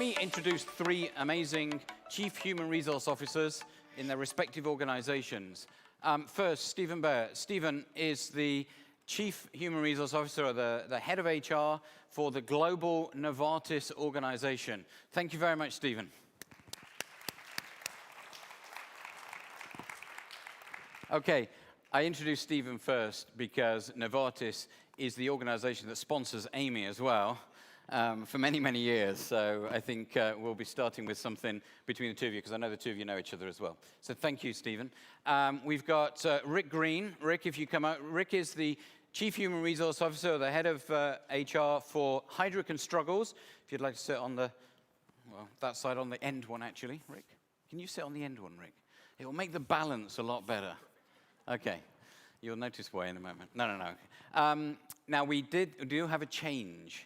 me introduce three amazing Chief Human Resource Officers in their respective organizations. First, Steven Baert. Steven is the Chief Human Resource Officer, or the head of HR for the global Novartis organization. Thank you very much, Steven. Okay, I introduced Steven first because Novartis is the organization that sponsors Amy as well for many, many years. So I think we'll be starting with something between the two of you, because I know the two of you know each other as well. So thank you, Steven. We've got Greene. Rick, if you come out. Rick is the Chief Human Resource Officer, the head of HR for Heidrick and Struggles. If you'd like to sit on the, well, that side, on the end one, actually. Rick, can you sit on the end one, Rick? It will make the balance a lot better. Okay. You'll notice why in a moment. No. Now, we do have a change.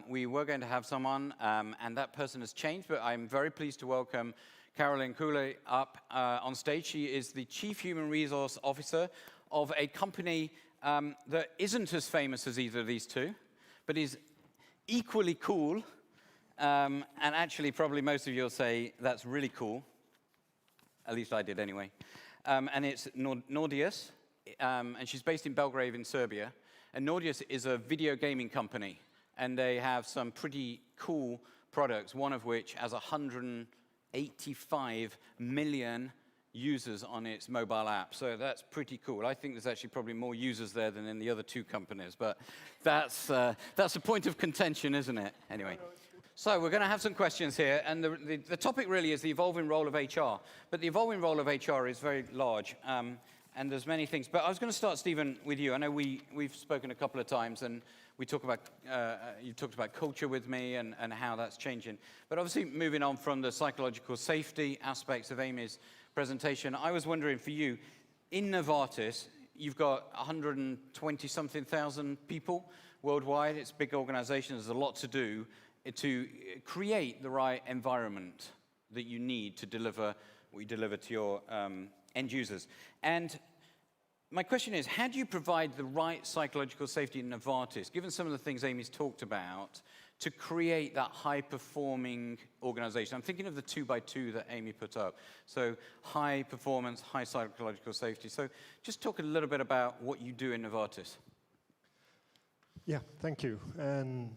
We were going to have someone, and that person has changed, but I'm very pleased to welcome Caralyn Cooley up on stage. She is the Chief Human Resource Officer of a company that isn't as famous as either of these two, but is equally cool. And actually, probably most of you will say, that's really cool. At least I did anyway. And it's Nordeus, and she's based in Belgrade in Serbia. And Nordeus is a video gaming company, and they have some pretty cool products, one of which has 185 million users on its mobile app. So that's pretty cool. I think there's actually probably more users there than in the other two companies, but that's a point of contention, isn't it? Anyway. So we're going to have some questions here, and the topic really is the evolving role of HR. But the evolving role of HR is very large, and there's many things. But I was going to start, Steven, with you. I know we've spoken a couple of times, and we talk about you talked about culture with me and how that's changing. But obviously, moving on from the psychological safety aspects of Amy's presentation, I was wondering for you, in Novartis, you've got 120-something thousand people worldwide. It's a big organization. There's a lot to do to create the right environment that you need to deliver what you deliver to your end users. And my question is, how do you provide the right psychological safety in Novartis, given some of the things Amy's talked about, to create that high-performing organization? I'm thinking of the 2x2 that Amy put up. So high performance, high psychological safety. So just talk a little bit about what you do in Novartis. Yeah, thank you. And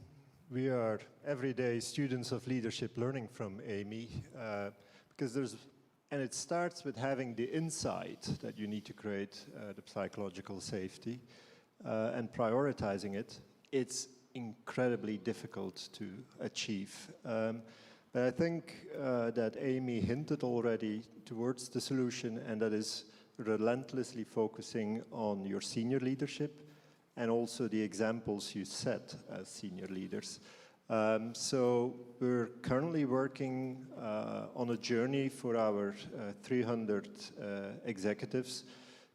we are everyday students of leadership learning from Amy, because and it starts with having the insight that you need to create the psychological safety and prioritizing it. It's incredibly difficult to achieve. But I think that Amy hinted already towards the solution, and that is relentlessly focusing on your senior leadership and also the examples you set as senior leaders. So we're currently working on a journey for our 300 executives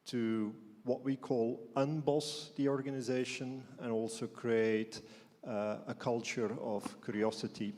to what we call unboss the organization and also create a culture of curiosity.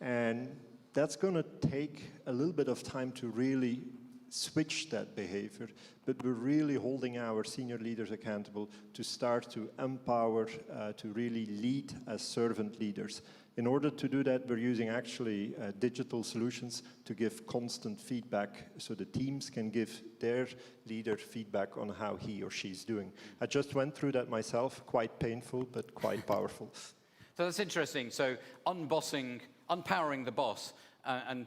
And that's going to take a little bit of time to really switch that behavior, but we're really holding our senior leaders accountable to start to empower, to really lead as servant leaders. In order to do that, we're using actually digital solutions to give constant feedback so the teams can give their leader feedback on how he or she's doing. I just went through that myself, quite painful, but quite powerful. So that's interesting. So unbossing, empowering the boss, and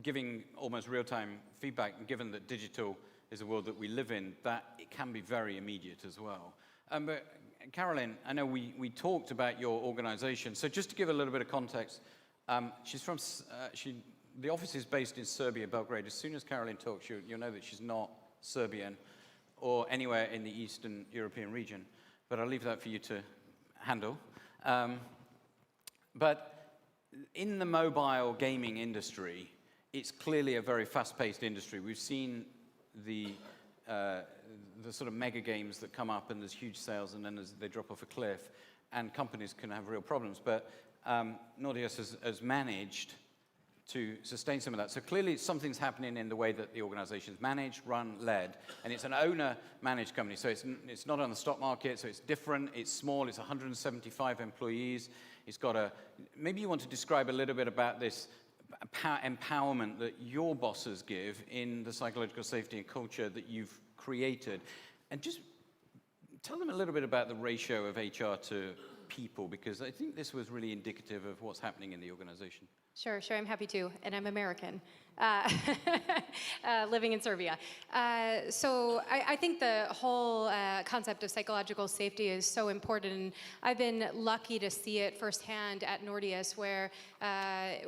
giving almost real-time feedback, and given that digital is a world that we live in, that it can be very immediate as well. But Caralyn, I know we talked about your organization, so just to give a little bit of context, she's from, the office is based in Serbia, Belgrade. As soon as Caralyn talks, you'll know that she's not Serbian or anywhere in the Eastern European region, but I'll leave that for you to handle. But in the mobile gaming industry, it's clearly a very fast-paced industry. We've seen the sort of mega games that come up and there's huge sales and then they drop off a cliff and companies can have real problems. But Nordeus has managed to sustain some of that. So clearly something's happening in the way that the organization's managed, run, led, and it's an owner-managed company. So it's not on the stock market, so it's different, it's small, it's 175 employees. It's got maybe you want to describe a little bit about this empowerment that your bosses give in the psychological safety and culture that you've created. And just tell them a little bit about the ratio of HR to people, because I think this was really indicative of what's happening in the organization. Sure, I'm happy to, and I'm American, living in Serbia. So I think the whole concept of psychological safety is so important, and I've been lucky to see it firsthand at Nordeus, where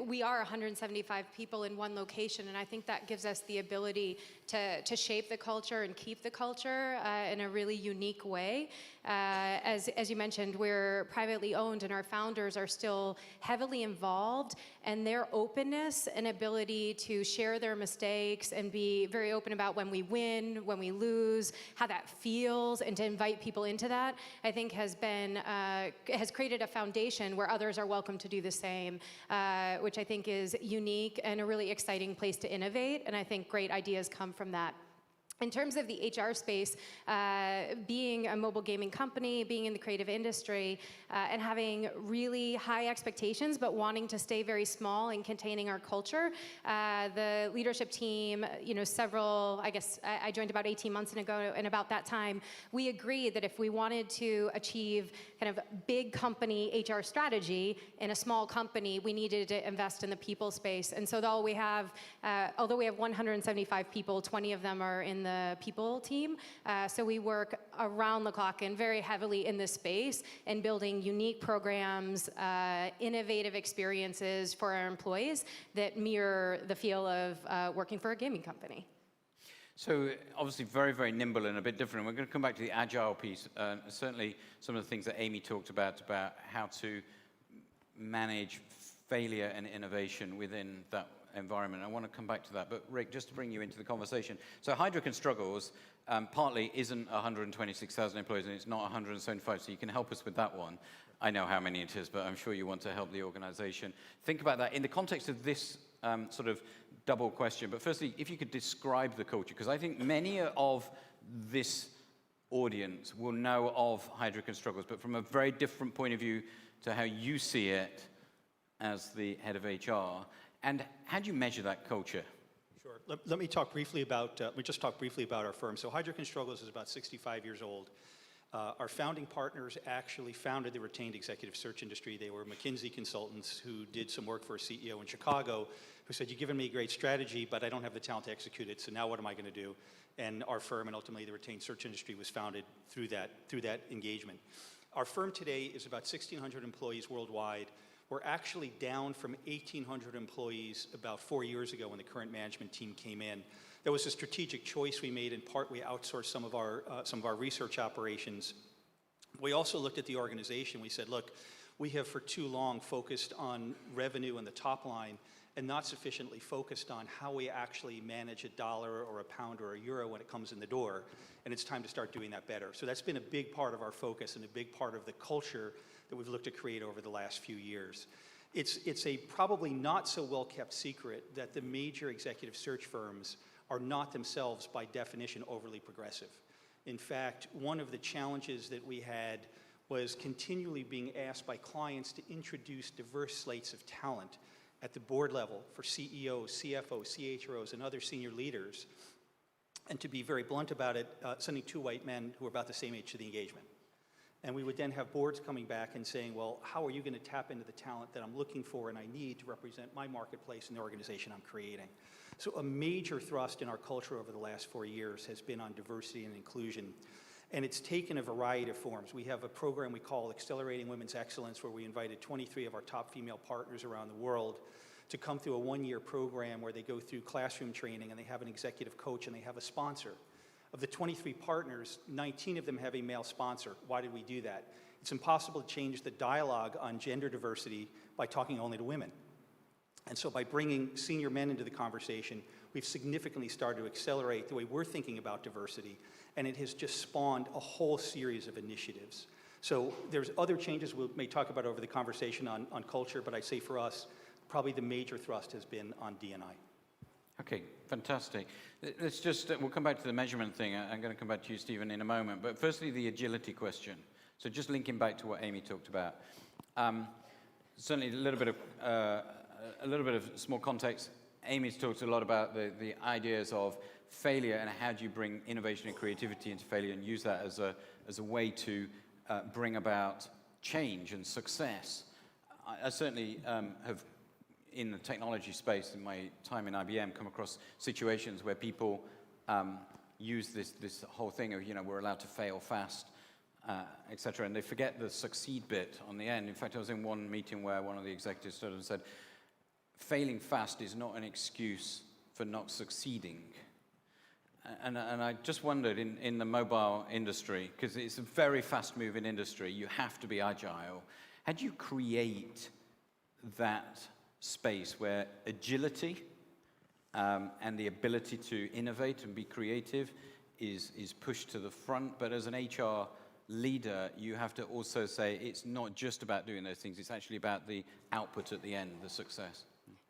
we are 175 people in one location, and I think that gives us the ability to shape the culture and keep the culture in a really unique way. As you mentioned, we're privately owned, and our founders are still heavily involved, and their openness and ability to share their mistakes and be very open about when we win, when we lose, how that feels, and to invite people into that, I think has created a foundation where others are welcome to do the same, which I think is unique and a really exciting place to innovate, and I think great ideas come from that. In terms of the HR space, being a mobile gaming company, being in the creative industry, and having really high expectations, but wanting to stay very small and containing our culture, the leadership team, I joined about 18 months ago, and about that time, we agreed that if we wanted to achieve kind of big company HR strategy in a small company, we needed to invest in the people space. And so although we have 175 people, 20 of them are in the people team. So we work around the clock and very heavily in this space and building unique programs, innovative experiences for our employees that mirror the feel of working for a gaming company. So obviously very, very nimble and a bit different. We're going to come back to the agile piece. Certainly some of the things that Amy talked about how to manage failure and innovation within that environment. I want to come back to that, but Rick, just to bring you into the conversation. So Heidrick & Struggles partly isn't 126,000 employees, and it's not 175, so you can help us with that one. I know how many it is, but I'm sure you want to help the organization. Think about that in the context of this sort of double question. But firstly, if you could describe the culture, because I think many of this audience will know of Heidrick & Struggles, but from a very different point of view to how you see it as the head of HR. And how do you measure that culture? Sure. Let me talk briefly about, our firm. So Heidrick & Struggles is about 65 years old. Our founding partners actually founded the retained executive search industry. They were McKinsey consultants who did some work for a CEO in Chicago who said, "You've given me a great strategy, but I don't have the talent to execute it, so now what am I going to do?" And our firm and ultimately the retained search industry was founded through that engagement. Our firm today is about 1,600 employees worldwide. We're actually down from 1,800 employees about 4 years ago when the current management team came in. There was a strategic choice we made. In part, we outsourced some of our research operations. We also looked at the organization. We said, look, we have for too long focused on revenue and the top line and not sufficiently focused on how we actually manage a dollar or a pound or a euro when it comes in the door. And it's time to start doing that better. So that's been a big part of our focus and a big part of the culture that we've looked to create over the last few years. It's a probably not so well kept secret that the major executive search firms are not themselves by definition overly progressive. In fact, one of the challenges that we had was continually being asked by clients to introduce diverse slates of talent at the board level for CEOs, CFOs, CHROs, and other senior leaders, and to be very blunt about it, sending two white men who are about the same age to the engagement. And we would then have boards coming back and saying, well, how are you going to tap into the talent that I'm looking for and I need to represent my marketplace and the organization I'm creating? So a major thrust in our culture over the last 4 years has been on diversity and inclusion. And it's taken a variety of forms. We have a program we call Accelerating Women's Excellence, where we invited 23 of our top female partners around the world to come through a one-year program where they go through classroom training and they have an executive coach and they have a sponsor. Of the 23 partners, 19 of them have a male sponsor. Why did we do that? It's impossible to change the dialogue on gender diversity by talking only to women. And so by bringing senior men into the conversation, we've significantly started to accelerate the way we're thinking about diversity, and it has just spawned a whole series of initiatives. So there's other changes we may talk about over the conversation on culture, but I say for us, probably the major thrust has been on D&I. Okay, fantastic. Let's just, we'll come back to the measurement thing. I'm going to come back to you, Stephen, in a moment. But firstly, the agility question. So just linking back to what Amy talked about. Certainly a little bit of small context. Amy's talked a lot about the ideas of failure and how do you bring innovation and creativity into failure and use that as a way to bring about change and success. I certainly have, in the technology space, in my time in IBM, come across situations where people use this whole thing of, we're allowed to fail fast, et cetera, and they forget the succeed bit on the end. In fact, I was in one meeting where one of the executives stood and said, failing fast is not an excuse for not succeeding. And I just wondered, in the mobile industry, because it's a very fast-moving industry, you have to be agile. How do you create that space where agility and the ability to innovate and be creative is pushed to the front, but as an HR leader, you have to also say it's not just about doing those things, it's actually about the output at the end, the success.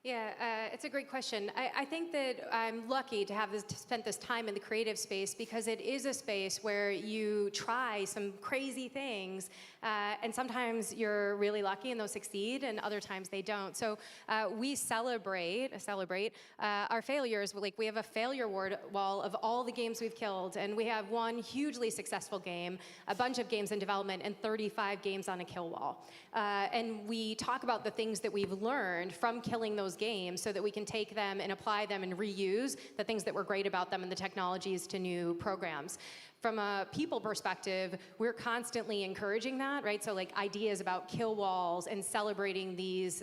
Yeah, it's a great question. I think that I'm lucky to have spent this time in the creative space because it is a space where you try some crazy things, and sometimes you're really lucky and those succeed, and other times they don't. So we celebrate our failures. Like, we have a failure wall of all the games we've killed, and we have one hugely successful game, a bunch of games in development, and 35 games on a kill wall. And we talk about the things that we've learned from killing those games so that we can take them and apply them and reuse the things that were great about them and the technologies to new programs. From a people perspective, we're constantly encouraging that, right? So like ideas about kill walls and celebrating these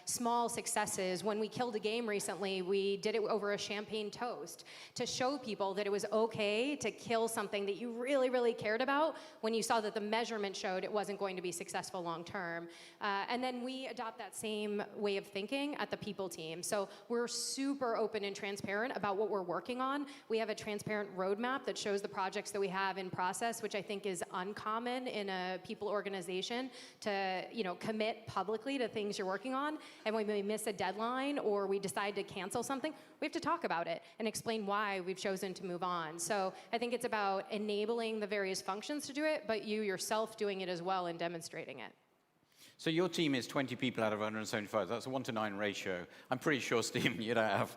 small successes. When we killed a game recently, we did it over a champagne toast to show people that it was okay to kill something that you really, really cared about when you saw that the measurement showed it wasn't going to be successful long term. And then we adopt that same way of thinking at the people team. So we're super open and transparent about what we're working on. We have a transparent roadmap that shows the projects that we have in process, which I think is uncommon in a people organization, to commit publicly to things you're working on. And when we miss a deadline or we decide to cancel something, we have to talk about it and explain why we've chosen to move on. So I think it's about enabling the various functions to do it, but you yourself doing it as well and demonstrating it. So your team is 20 people out of 175. That's a 1-to-9 ratio. I'm pretty sure, Stephen, you don't have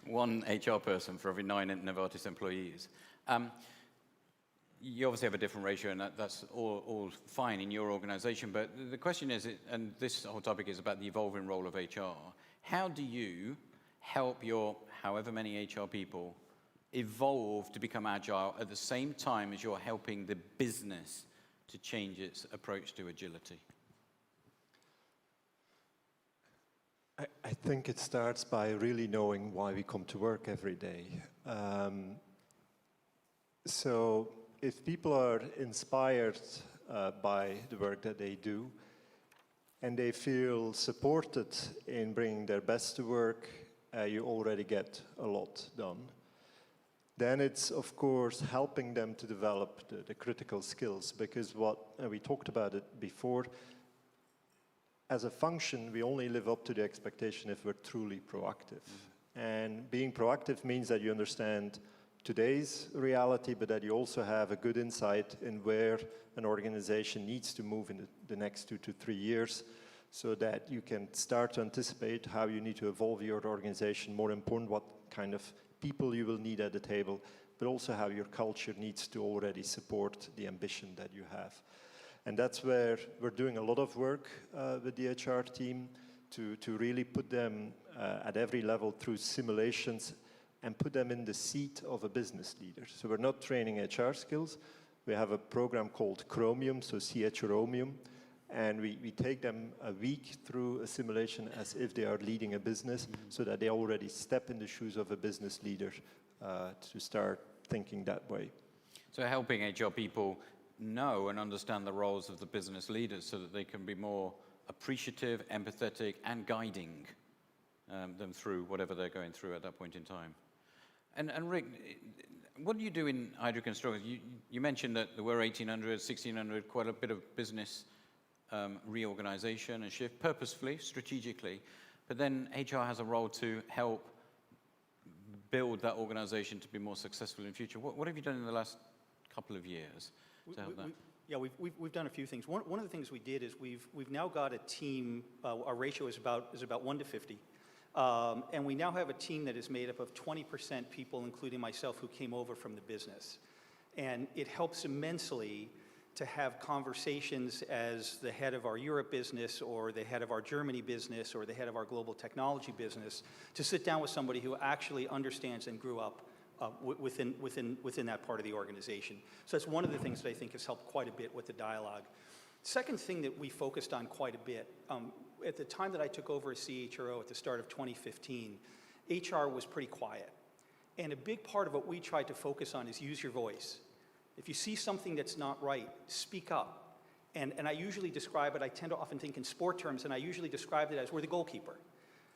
one HR person for every 9 Novartis employees. You obviously have a different ratio, and that's all fine in your organization. But the question is, and this whole topic is about the evolving role of HR. How do you help your however many HR people evolve to become agile at the same time as you're helping the business to change its approach to agility? I think it starts by really knowing why we come to work every day. So if people are inspired by the work that they do, and they feel supported in bringing their best to work, you already get a lot done. Then it's, of course, helping them to develop the critical skills, because we talked about it before, as a function, we only live up to the expectation if we're truly proactive. Mm-hmm. And being proactive means that you understand today's reality, but that you also have a good insight in where an organization needs to move in the next 2 to 3 years, so that you can start to anticipate how you need to evolve your organization. More important, what kind of people you will need at the table, but also how your culture needs to already support the ambition that you have. And that's where we're doing a lot of work with the HR team to really put them at every level through simulations and put them in the seat of a business leader. So we're not training HR skills. We have a program called Chromium, so CHROmium, and we take them a week through a simulation as if they are leading a business, so that they already step in the shoes of a business leader to start thinking that way. So helping HR people know and understand the roles of the business leaders so that they can be more appreciative, empathetic, and guiding them through whatever they're going through at that point in time. And Rick, what do you do in Heidrick & Struggles? You mentioned that there were 1,800, 1,600, quite a bit of business reorganization and shift purposefully, strategically, but then HR has a role to help build that organization to be more successful in the future. What have you done in the last couple of years to help that? Yeah, we've done a few things. One of the things we did is we've now got a team. Our ratio is about 1 to 50, and we now have a team that is made up of 20% people, including myself, who came over from the business, and it helps immensely to have conversations as the head of our Europe business or the head of our Germany business or the head of our global technology business to sit down with somebody who actually understands and grew up within that part of the organization. So that's one of the things that I think has helped quite a bit with the dialogue. Second thing that we focused on quite a bit, at the time that I took over as CHRO at the start of 2015, HR was pretty quiet. And a big part of what we tried to focus on is use your voice. If you see something that's not right, speak up. And I usually describe it, I tend to often think in sport terms, and I usually describe it as we're the goalkeeper.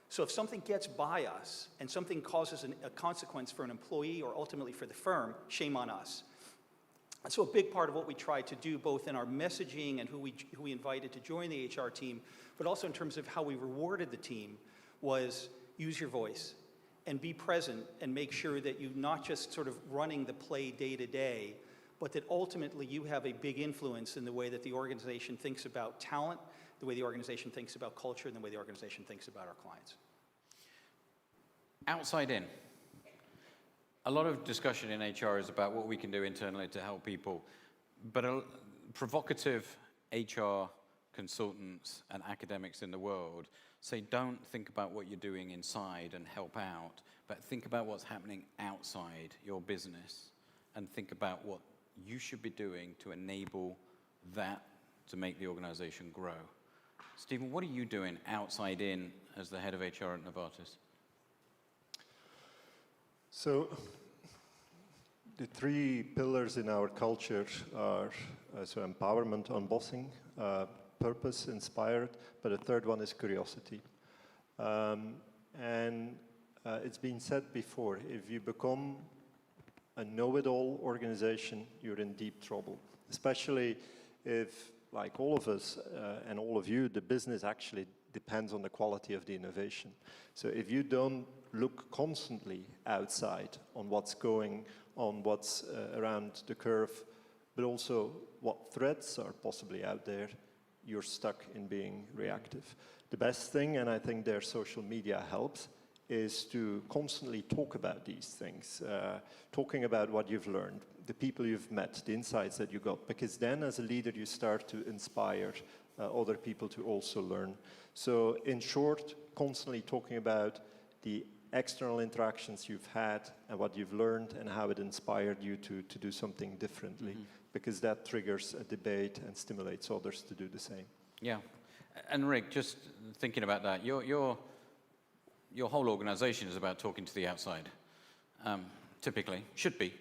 So if something gets by us and something causes a consequence for an employee or ultimately for the firm, shame on us. And so a big part of what we tried to do, both in our messaging and who we invited to join the HR team, but also in terms of how we rewarded the team, was use your voice and be present and make sure that you're not just sort of running the play day to day, but that ultimately you have a big influence in the way that the organization thinks about talent, the way the organization thinks about culture, and the way the organization thinks about our clients. Outside in. A lot of discussion in HR is about what we can do internally to help people, but provocative HR consultants and academics in the world say don't think about what you're doing inside and help out, but think about what's happening outside your business and think about what you should be doing to enable that to make the organization grow. Steven, what are you doing outside in as the head of HR at Novartis? So the 3 pillars in our culture are so empowerment, unbossing, purpose, inspired, but the third one is curiosity. It's been said before, if you become a know-it-all organization, you're in deep trouble, especially if, like all of us and all of you, the business actually depends on the quality of the innovation. So if you don't look constantly outside on what's going on, what's around the curve, but also what threats are possibly out there, you're stuck in being reactive. The best thing, and I think their social media helps, is to constantly talk about these things, talking about what you've learned, the people you've met, the insights that you got, because then as a leader you start to inspire other people to also learn. So in short, constantly talking about the external interactions you've had and what you've learned and how it inspired you to do something differently, because that triggers a debate and stimulates others to do the same. Yeah, and Rick, just thinking about that, your whole organization is about talking to the outside, typically, should be.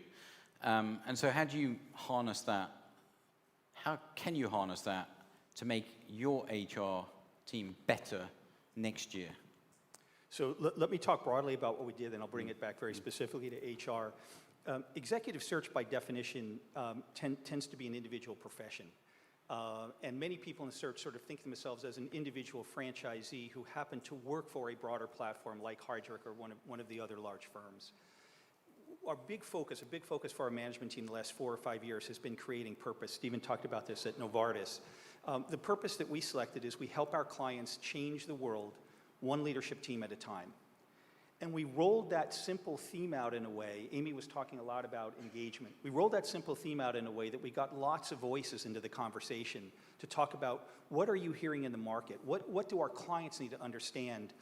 And so how do you harness that? How can you harness that to make your HR team better next year? So let me talk broadly about what we did, and I'll bring it back very specifically to HR. Executive search, by definition, tends to be an individual profession. And many people in search sort of think of themselves as an individual franchisee who happen to work for a broader platform like Heidrick or one of the other large firms. A big focus for our management team the last 4 or 5 years has been creating purpose. Steven talked about this at Novartis. The purpose that we selected is we help our clients change the world one leadership team at a time. And we rolled that simple theme out in a way, Amy was talking a lot about engagement. We rolled that simple theme out in a way that we got lots of voices into the conversation to talk about what are you hearing in the market? What do our clients need to understand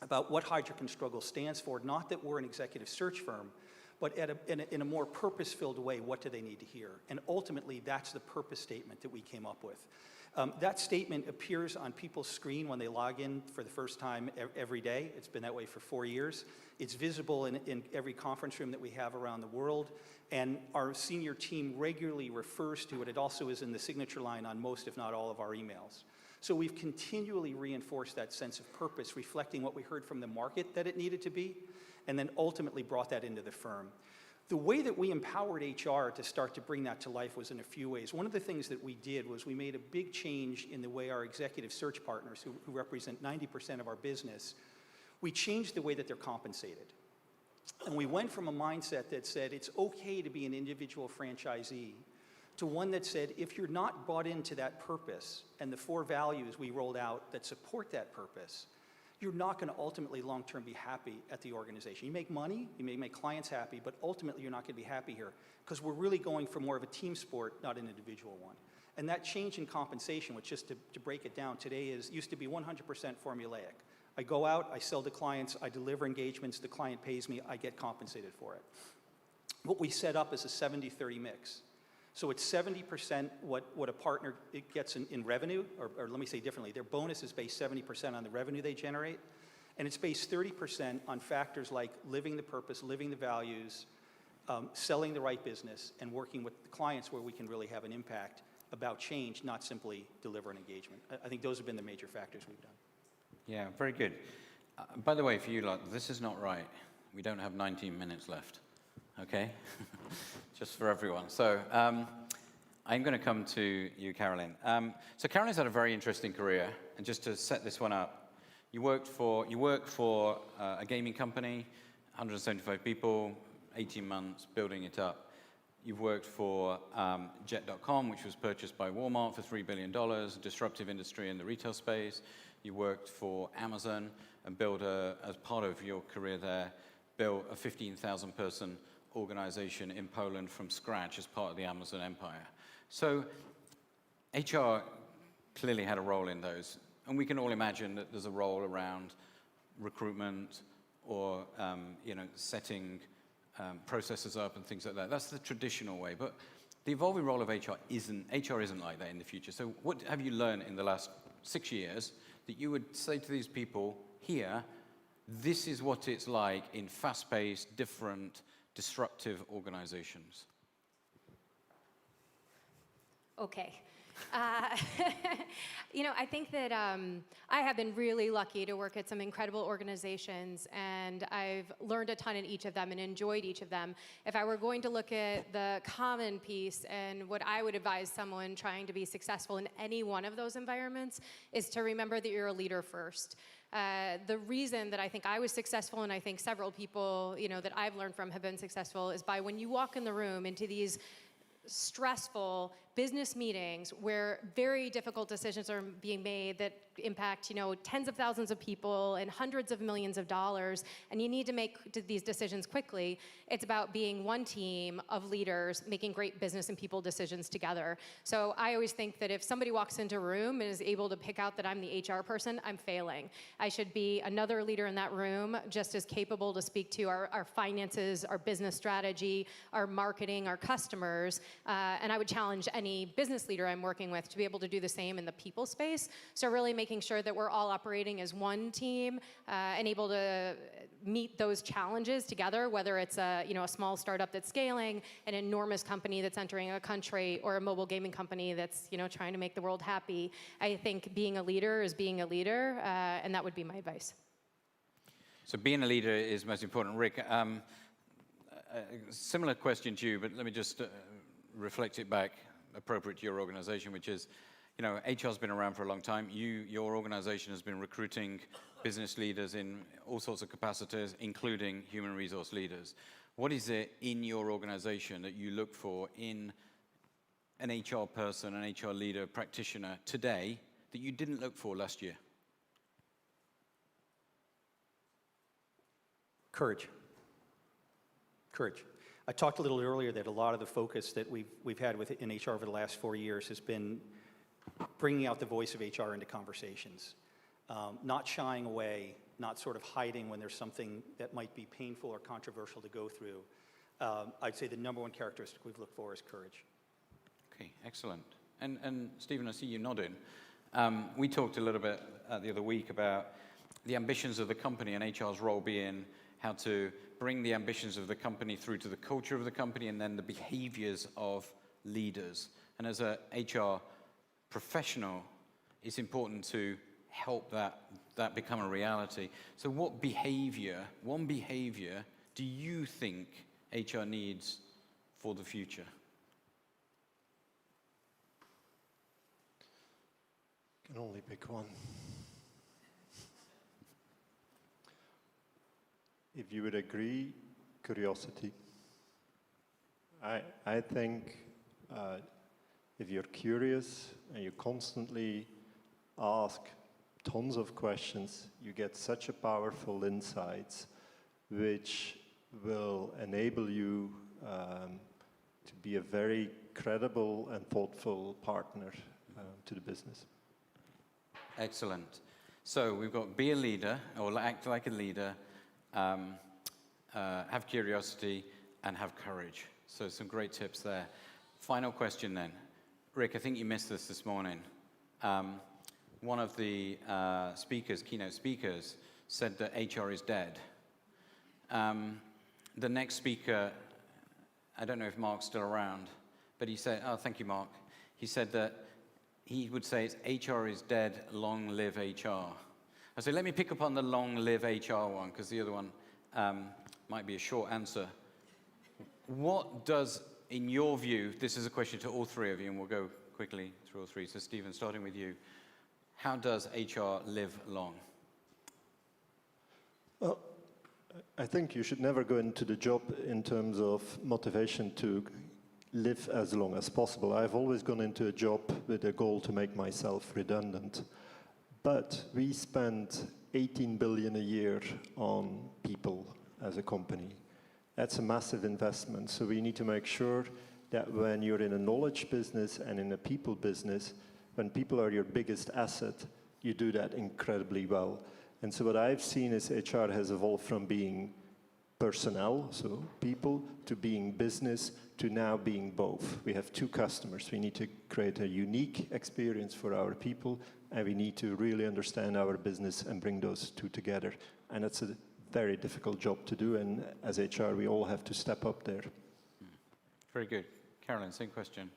about what Heidrick & Struggle stands for? Not that we're an executive search firm, but in a more purpose-filled way, what do they need to hear? And ultimately, that's the purpose statement that we came up with. That statement appears on people's screen when they log in for the first time every day. It's been that way for 4 years. It's visible in every conference room that we have around the world. And our senior team regularly refers to it. It also is in the signature line on most, if not all, of our emails. So we've continually reinforced that sense of purpose, reflecting what we heard from the market that it needed to be, and then ultimately brought that into the firm. The way that we empowered HR to start to bring that to life was in a few ways. One of the things that we did was we made a big change in the way our executive search partners, who represent 90% of our business, we changed the way that they're compensated. And we went from a mindset that said it's okay to be an individual franchisee to one that said if you're not bought into that purpose and the 4 values we rolled out that support that purpose, you're not going to ultimately long-term be happy at the organization. You make money, you may make clients happy, but ultimately you're not going to be happy here because we're really going for more of a team sport, not an individual one. And that change in compensation, which just to break it down today used to be 100% formulaic. I go out, I sell to clients, I deliver engagements, the client pays me, I get compensated for it. What we set up is a 70-30 mix. So it's 70% what a partner gets in revenue, or let me say differently, their bonus is based 70% on the revenue they generate, and it's based 30% on factors like living the purpose, living the values, selling the right business, and working with the clients where we can really have an impact about change, not simply deliver an engagement. I think those have been the major factors we've done. Yeah, very good. By the way, for you lot, this is not right. We don't have 19 minutes left, okay? Just for everyone. So I'm going to come to you, Caralyn. So Caralyn's had a very interesting career, and just to set this one up, you work for a gaming company, 175 people, 18 months building it up. You've worked for Jet.com, which was purchased by Walmart for $3 billion, a disruptive industry in the retail space. You worked for Amazon and built, as part of your career there, built a 15,000-person organization in Poland from scratch as part of the Amazon empire. So HR clearly had a role in those. And we can all imagine that there's a role around recruitment or setting processes up and things like that. That's the traditional way. But the evolving role of HR isn't like that in the future. So what have you learned in the last 6 years that you would say to these people here, this is what it's like in fast-paced, different, disruptive organizations? Okay. I think that I have been really lucky to work at some incredible organizations, and I've learned a ton in each of them and enjoyed each of them. If I were going to look at the common piece and what I would advise someone trying to be successful in any one of those environments is to remember that you're a leader first. The reason that I think I was successful, and I think several people that I've learned from have been successful, is by when you walk in the room into these stressful business meetings where very difficult decisions are being made that impact, tens of thousands of people and hundreds of millions of dollars, and you need to make these decisions quickly. It's about being one team of leaders making great business and people decisions together. So I always think that if somebody walks into a room and is able to pick out that I'm the HR person, I'm failing. I should be another leader in that room, just as capable to speak to our finances, our business strategy, our marketing, our customers, and I would challenge any business leader I'm working with to be able to do the same in the people space. So really making sure that we're all operating as one team and able to meet those challenges together, whether it's a small startup that's scaling, an enormous company that's entering a country, or a mobile gaming company that's trying to make the world happy. I think being a leader is being a leader, and that would be my advice. So being a leader is most important. Rick, a similar question to you, but let me just reflect it back appropriate to your organization, which is, HR's been around for a long time. Your organization has been recruiting business leaders in all sorts of capacities, including human resource leaders. What is it in your organization that you look for in an HR person, an HR leader, practitioner today that you didn't look for last year? Courage. Courage. I talked a little earlier that a lot of the focus that we've had in HR over the last 4 years has been bringing out the voice of HR into conversations, not shying away, not sort of hiding when there's something that might be painful or controversial to go through. I'd say the number one characteristic we've looked for is courage. Okay, excellent. And Steven, I see you nodding. We talked a little bit the other week about the ambitions of the company and HR's role being how to bring the ambitions of the company through to the culture of the company and then the behaviors of leaders. And as a HR professional, it's important to help that become a reality. So what behavior, one behavior, do you think HR needs for the future? Can only pick one. If you would agree, curiosity. I think if you're curious and you constantly ask tons of questions, you get such a powerful insights which will enable you to be a very credible and thoughtful partner to the business. Excellent. So we've got be a leader, or act like a leader, have curiosity, and have courage. So some great tips there. Final question then. Rick, I think you missed this morning. One of the keynote speakers, said that HR is dead. The next speaker, I don't know if Mark's still around, but he said, oh, thank you, Mark. He said that he would say it's HR is dead, long live HR. I said, let me pick up on the long live HR one, because the other one might be a short answer. What does, in your view, this is a question to all three of you, and we'll go quickly through all three. So Steven, starting with you, how does HR live long? Well, I think you should never go into the job in terms of motivation to live as long as possible. I've always gone into a job with a goal to make myself redundant. But we spend 18 billion a year on people as a company. That's a massive investment. So we need to make sure that when you're in a knowledge business and in a people business, when people are your biggest asset, you do that incredibly well. And so what I've seen is HR has evolved from being personnel, so people, to being business, to now being both. We have two customers. We need to create a unique experience for our people, and we need to really understand our business and bring those two together. And it's a very difficult job to do, and as HR, we all have to step up there. Very good. Caralyn, same question.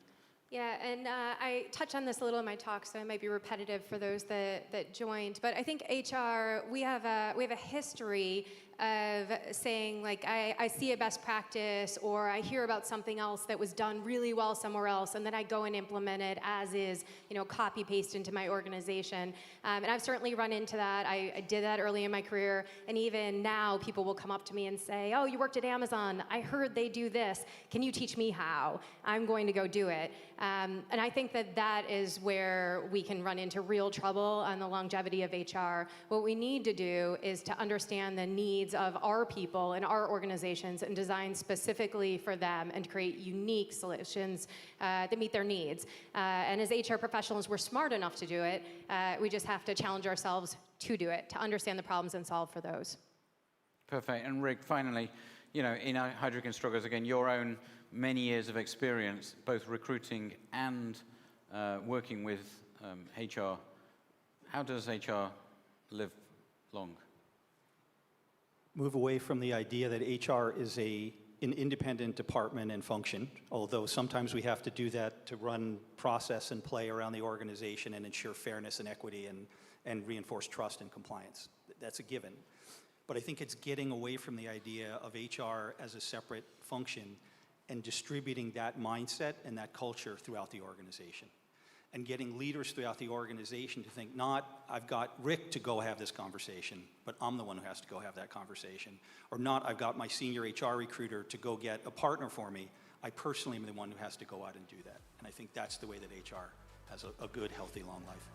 Yeah, and I touched on this a little in my talk, so I might be repetitive for those that joined. But I think HR, we have a history of saying, like, I see a best practice, or I hear about something else that was done really well somewhere else, and then I go and implement it as is, copy paste into my organization. And I've certainly run into that. I did that early in my career, and even now people will come up to me and say, oh, you worked at Amazon. I heard they do this. Can you teach me how? I'm going to go do it. And I think that is where we can run into real trouble on the longevity of HR. What we need to do is to understand the needs of our people and our organizations and design specifically for them and create unique solutions that meet their needs. And as HR professionals, we're smart enough to do it. We just have to challenge ourselves to do it, to understand the problems and solve for those. Perfect. And Rick, finally, in Heidrick & Struggles, again, your own many years of experience, both recruiting and working with HR. How does HR live long? Move away from the idea that HR is an independent department and function, although sometimes we have to do that to run process and play around the organization and ensure fairness and equity and reinforce trust and compliance. That's a given. But I think it's getting away from the idea of HR as a separate function and distributing that mindset and that culture throughout the organization. And getting leaders throughout the organization to think, not, I've got Rick to go have this conversation, but I'm the one who has to go have that conversation. Or not, I've got my senior HR recruiter to go get a partner for me. I personally am the one who has to go out and do that. And I think that's the way that HR has a good, healthy, long life.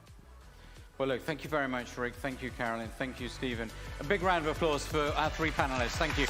Well, look, thank you very much, Rick. Thank you, Caralyn. Thank you, Steven. A big round of applause for our three panelists. Thank you.